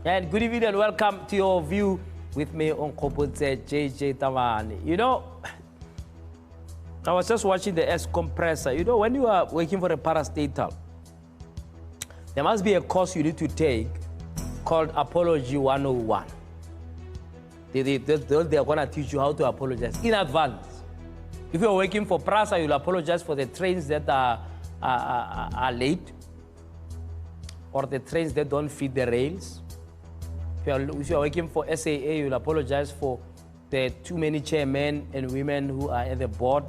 And good evening and welcome to your view with me on Kopotse JJ Tabane. You know, I was just watching the S compressor. You know, when you are working for a parastatal, there must be a course you need to take called Apology 101. They're going to teach you how to apologize in advance. If you're working for PRASA, you'll apologize for the trains that are late or the trains that don't feed the rails. If you're working for SAA, you'll apologize for the too many chairmen and women who are at the board,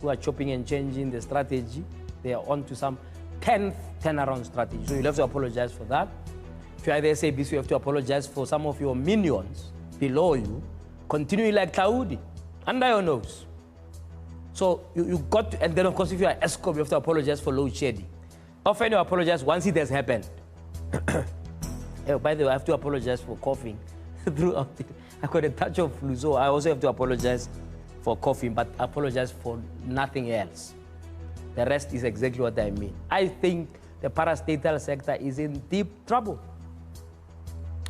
who are chopping and changing the strategy. They are on to some 10th turnaround strategy. So you'll have to apologize for that. If you're at the SABC, you have to apologize for some of your minions below you, continuing like Claudi, under your nose. So you got to, and then of course, if you are ESCOM, you have to apologize for load shedding. Often you apologize once it has happened. By the way, I have to apologize for coughing throughout it. I got a touch of flu, so I also have to apologize for coughing, but apologize for nothing else. The rest is exactly what I mean. I think the parastatal sector is in deep trouble.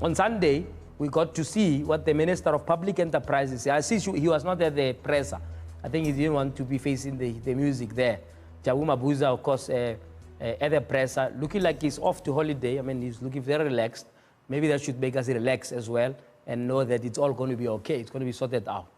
On Sunday, we got to see what the Minister of Public Enterprises said. I see he was not at the presser. I think he didn't want to be facing the music there. Jabu Mabuza, of course, at the presser, looking like he's off to holiday. I mean, he's looking very relaxed. Maybe that should make us relax as well and know that it's all going to be okay. It's going to be sorted out.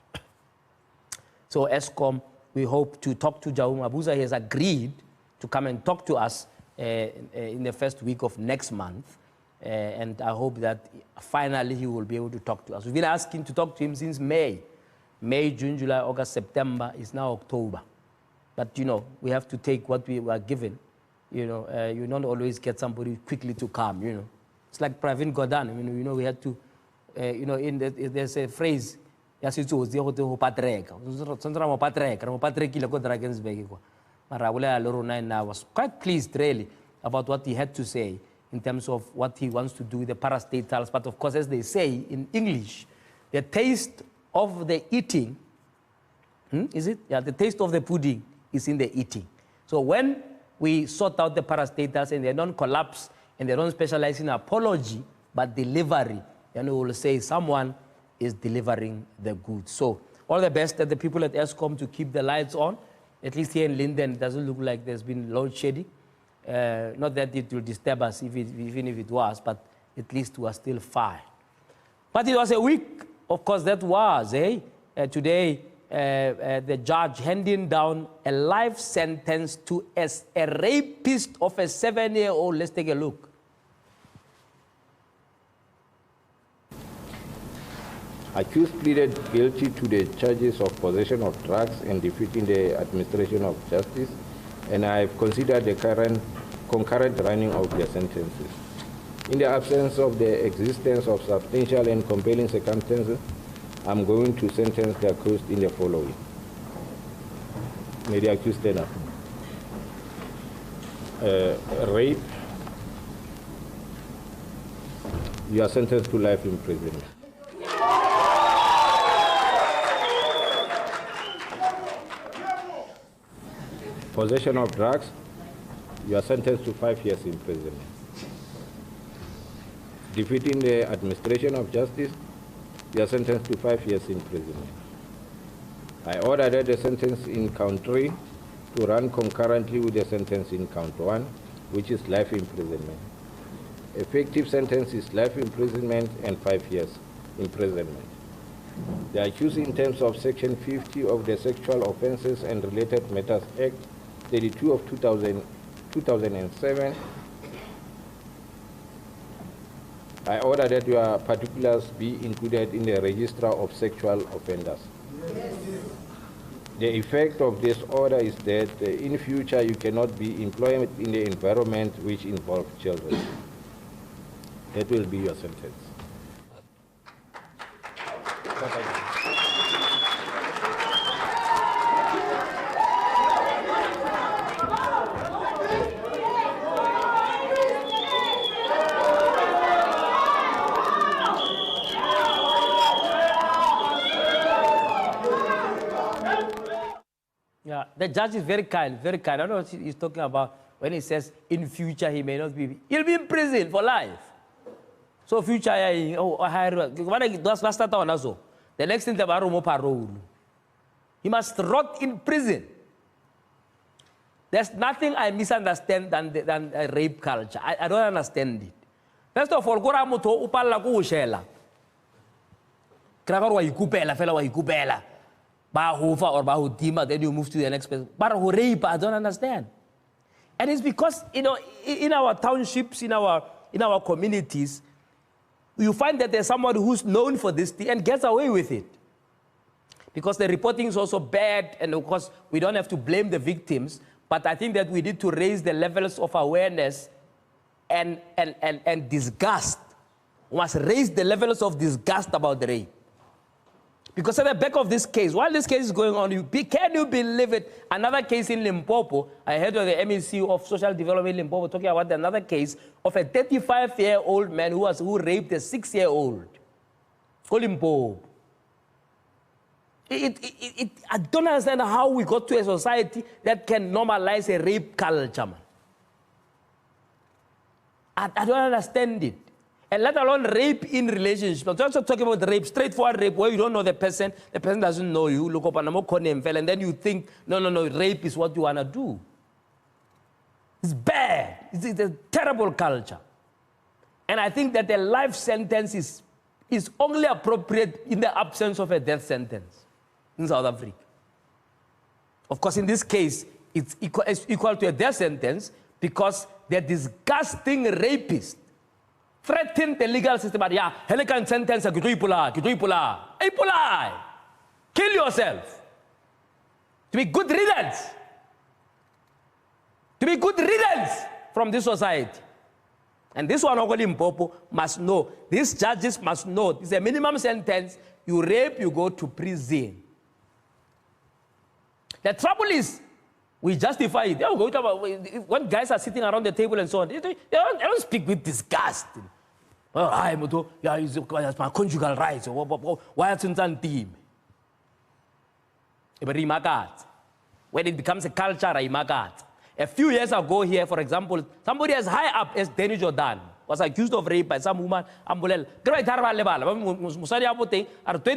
So ESCOM, we hope to talk to Jabu Mabuza. He has agreed to come and talk to us in the first week of next month. And I hope that finally he will be able to talk to us. We've been asking to talk to him since May. May, June, July, August, September. It's now October. But, you know, we have to take what we were given. You know, you don't always get somebody quickly to come, you know. It's like Pravin Gordhan. I mean, you know, we had to, you know, there's a phrase, but I was quite pleased, really, about what he had to say in terms of what he wants to do with the parastatals. But of course, as they say in English, the taste of the eating, is it? Yeah, the taste of the pudding is in the eating. So when we sort out the parastatals and they don't collapse and they don't specialize in apology, but delivery, then we will say someone is delivering the goods. So all the best to the people at ESCOM to keep the lights on. At least here in Linden, it doesn't look like there's been load shedding. Not that it will disturb us even if it was, but at least we are still fine. But it was a week, of course, that was, today, the judge handing down a life sentence to a rapist of a 7-year-old. Let's take a look. Accused pleaded guilty to the charges of possession of drugs and defeating the administration of justice, and I have considered the concurrent running of their sentences. In the absence of the existence of substantial and compelling circumstances, I'm going to sentence the accused in the following. May the accused stand up. Rape, you are sentenced to life imprisonment. Possession of drugs, you are sentenced to 5 years imprisonment. Defeating the administration of justice, you are sentenced to 5 years imprisonment. I order that the sentence in count 3 to run concurrently with the sentence in count 1, which is life imprisonment. Effective sentence is life imprisonment and 5 years imprisonment. The accused in terms of Section 50 of the Sexual Offences and Related Matters Act 32 of 2007, I order that your particulars be included in the register of sexual offenders. Yes. The effect of this order is that in future you cannot be employed in the environment which involves children. That will be your sentence. Yeah, the judge is very kind, very kind. I don't know what he's talking about when he says in future he may not be, he'll be in prison for life. So future, the next thing, parole. He must rot in prison. There's nothing I misunderstand than a rape culture. I don't understand it. First of all, kora motho upalla ko shela. Kragar wa ikupela, fela wa ikupela. Ba hofa or ba hutima, then you move to the next person. But rape, I don't understand. And it's because, you know, in our townships, in our communities, you find that there's somebody who's known for this thing and gets away with it. Because the reporting is also bad, and of course, we don't have to blame the victims, but I think that we need to raise the levels of awareness and disgust. We must raise the levels of disgust about the rape. Because at the back of this case, while this case is going on, can you believe it? Another case in Limpopo, I heard of the MEC of Social Development in Limpopo talking about another case of a 35-year-old man who raped a 6-year-old. Limpopo. I don't understand how we got to a society that can normalize a rape culture, man. I don't understand it. And let alone rape in relationships. I'm also talking about rape, straightforward rape, where you don't know the person doesn't know you, look up and then you think, no, rape is what you want to do. It's bad. It's a terrible culture. And I think that a life sentence is only appropriate in the absence of a death sentence in South Africa. Of course, in this case, it's equal to a death sentence because the disgusting rapist threatened the legal system. But yeah, helican sentence, kill yourself. To be good riddance. To be good riddance from this society. And this one, Limpopo, must know. These judges must know. It's a minimum sentence. You rape, you go to prison. The trouble is, we justify it. When guys are sitting around the table and so on, they don't speak with disgust. Oh, yeah, it's my conjugal rights. Why is it team? When it becomes a culture, a few years ago here, for example, somebody as high up as Danny Jordan was accused of rape by some woman. 20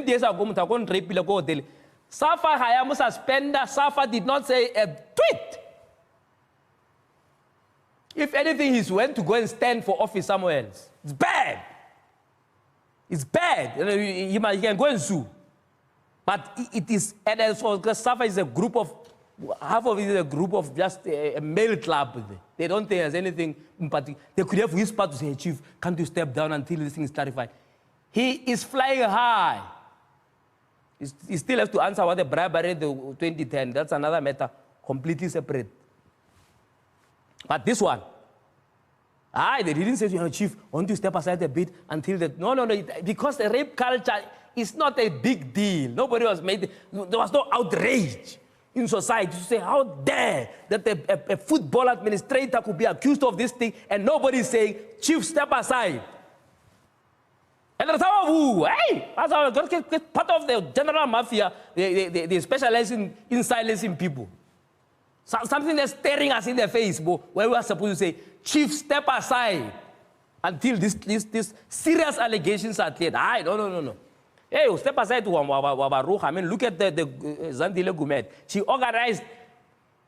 years ago, rape. Safa Hayamu suspender, Safa did not say a tweet. If anything, he went to go and stand for office somewhere else. It's bad. It's bad. He can go and sue. But it is, and also because Safa is a group of, half of it is a group of just a male club. They don't think there's anything in particular. They could have whispered to say, hey, Chief, can't you step down until this thing is clarified? He is flying high. He still has to answer what the bribery the 2010. That's another matter, completely separate. But this one, they didn't say, Chief, want to step aside a bit until the... No, because the rape culture is not a big deal. Nobody was made... There was no outrage in society to say, how dare that a football administrator could be accused of this thing and nobody is saying, Chief, step aside. And that's part of the general mafia. They specialize in silencing people. Something that's staring us in the face, where we are supposed to say, Chief, step aside until these serious allegations are cleared. No. Hey, step aside to Wabaruch. I mean, look at the Zandile Gumet. She organized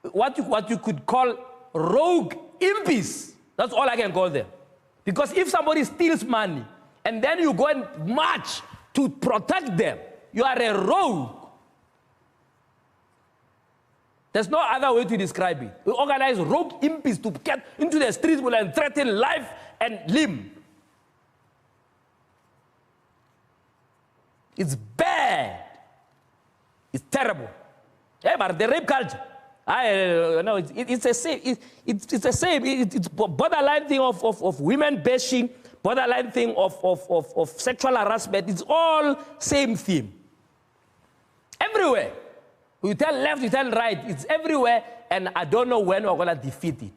what you could call rogue impies. That's all I can call them. Because if somebody steals money, and then you go and march to protect them, you are a rogue. There's no other way to describe it. We organize rogue impies to get into the streets and threaten life and limb. It's bad. It's terrible. Yeah, but the rape culture, it's a same. It's borderline thing of women bashing, borderline thing of sexual harassment. It's all same theme. Everywhere. You tell left, you tell right. It's everywhere, and I don't know when we're going to defeat it.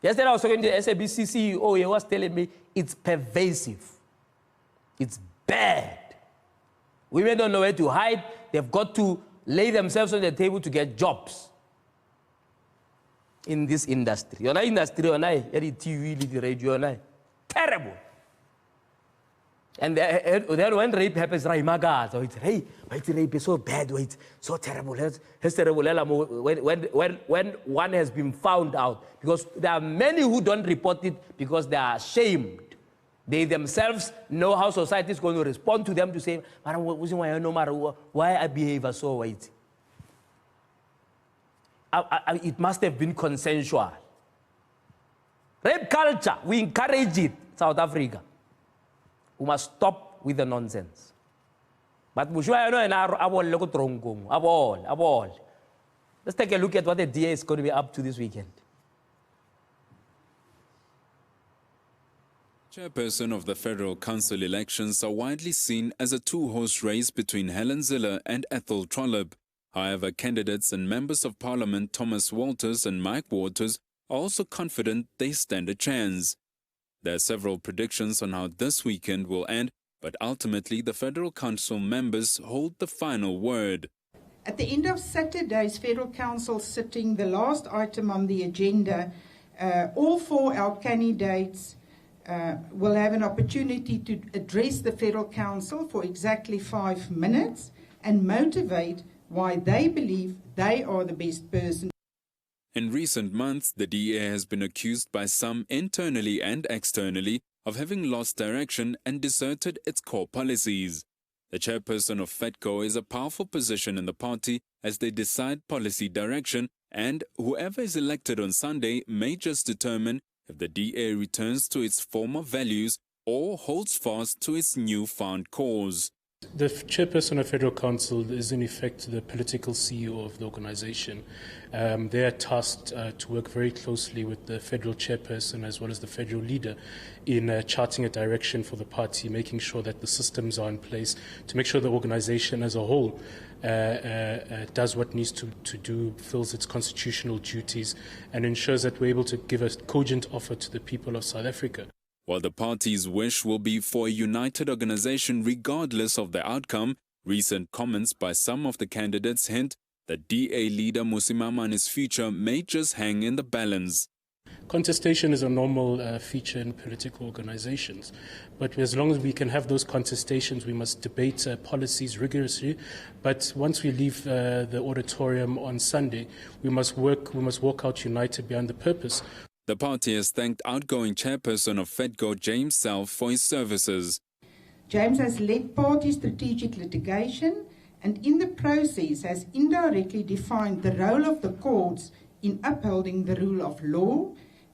Yesterday I was talking to the SABC CEO. He was telling me it's pervasive. It's bad. Women don't know where to hide. They've got to lay themselves on the table to get jobs in this industry. You're not industry, you're not TV, the radio, you're not. Terrible. And then when rape happens, right, my God, so it's, hey, rape is so bad, wait, so terrible, it's terrible. When one has been found out, because there are many who don't report it because they are ashamed. They themselves know how society is going to respond to them to say, no matter why I behave so wait. It must have been consensual. Rape culture, we encourage it, South Africa. We must stop with the nonsense. But let's take a look at what the DA is going to be up to this weekend. Chairperson of the Federal Council elections are widely seen as a two-horse race between Helen Zille and Ethel Trollip. However, candidates and members of Parliament Thomas Walters and Mike Waters are also confident they stand a chance. There are several predictions on how this weekend will end, but ultimately the Federal Council members hold the final word. At the end of Saturday's Federal Council sitting, the last item on the agenda, all four our candidates will have an opportunity to address the Federal Council for exactly 5 minutes and motivate why they believe they are the best person. In recent months, the DA has been accused by some internally and externally of having lost direction and deserted its core policies. The chairperson of FEDCO is a powerful position in the party as they decide policy direction, and whoever is elected on Sunday may just determine if the DA returns to its former values or holds fast to its newfound cause. The chairperson of Federal Council is in effect the political CEO of the organization. They are tasked to work very closely with the federal chairperson as well as the federal leader in charting a direction for the party, making sure that the systems are in place to make sure the organization as a whole does what needs to do, fills its constitutional duties, and ensures that we're able to give a cogent offer to the people of South Africa. While the party's wish will be for a united organization regardless of the outcome, recent comments by some of the candidates hint that DA leader Mmusi Maimani's future may just hang in the balance. Contestation is a normal feature in political organizations, but as long as we can have those contestations, we must debate policies rigorously. But once we leave the auditorium on Sunday, we must walk out united behind the purpose. The party has thanked outgoing chairperson of FEDCO, James Self, for his services. James has led party strategic litigation and in the process has indirectly defined the role of the courts in upholding the rule of law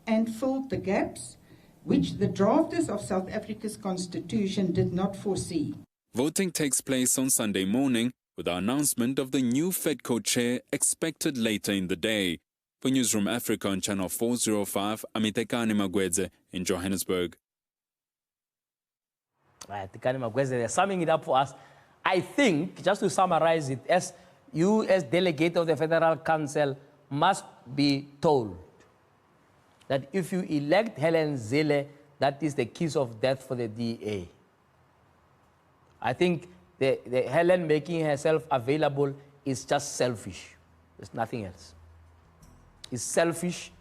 and filled the gaps which the drafters of South Africa's constitution did not foresee. Voting takes place on Sunday morning with the announcement of the new FEDCO chair expected later in the day. For Newsroom Africa on Channel 405, I'm Tekani Magwedze in Johannesburg. Right, Tekani Magwedze, they're summing it up for us. I think, just to summarize it, as you as delegate of the Federal Council must be told that if you elect Helen Zille, that is the kiss of death for the DA. I think the Helen making herself available is just selfish. There's nothing else. It's selfish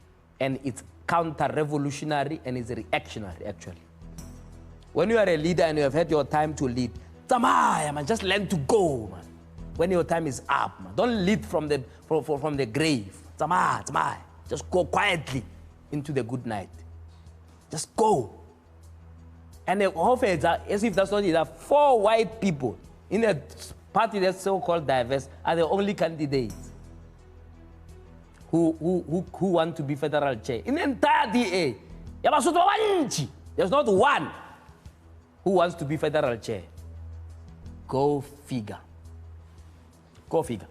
and it's counter-revolutionary and it's reactionary, actually. When you are a leader and you have had your time to lead, man, just learn to go, man. When your time is up, man. Don't lead from the grave. Just go quietly into the good night. Just go. And as if that's not enough, 4 white people in a party that's so-called diverse are the only candidates who want to be federal chair. In the entire DA, there's not one who wants to be federal chair. Go figure. Go figure.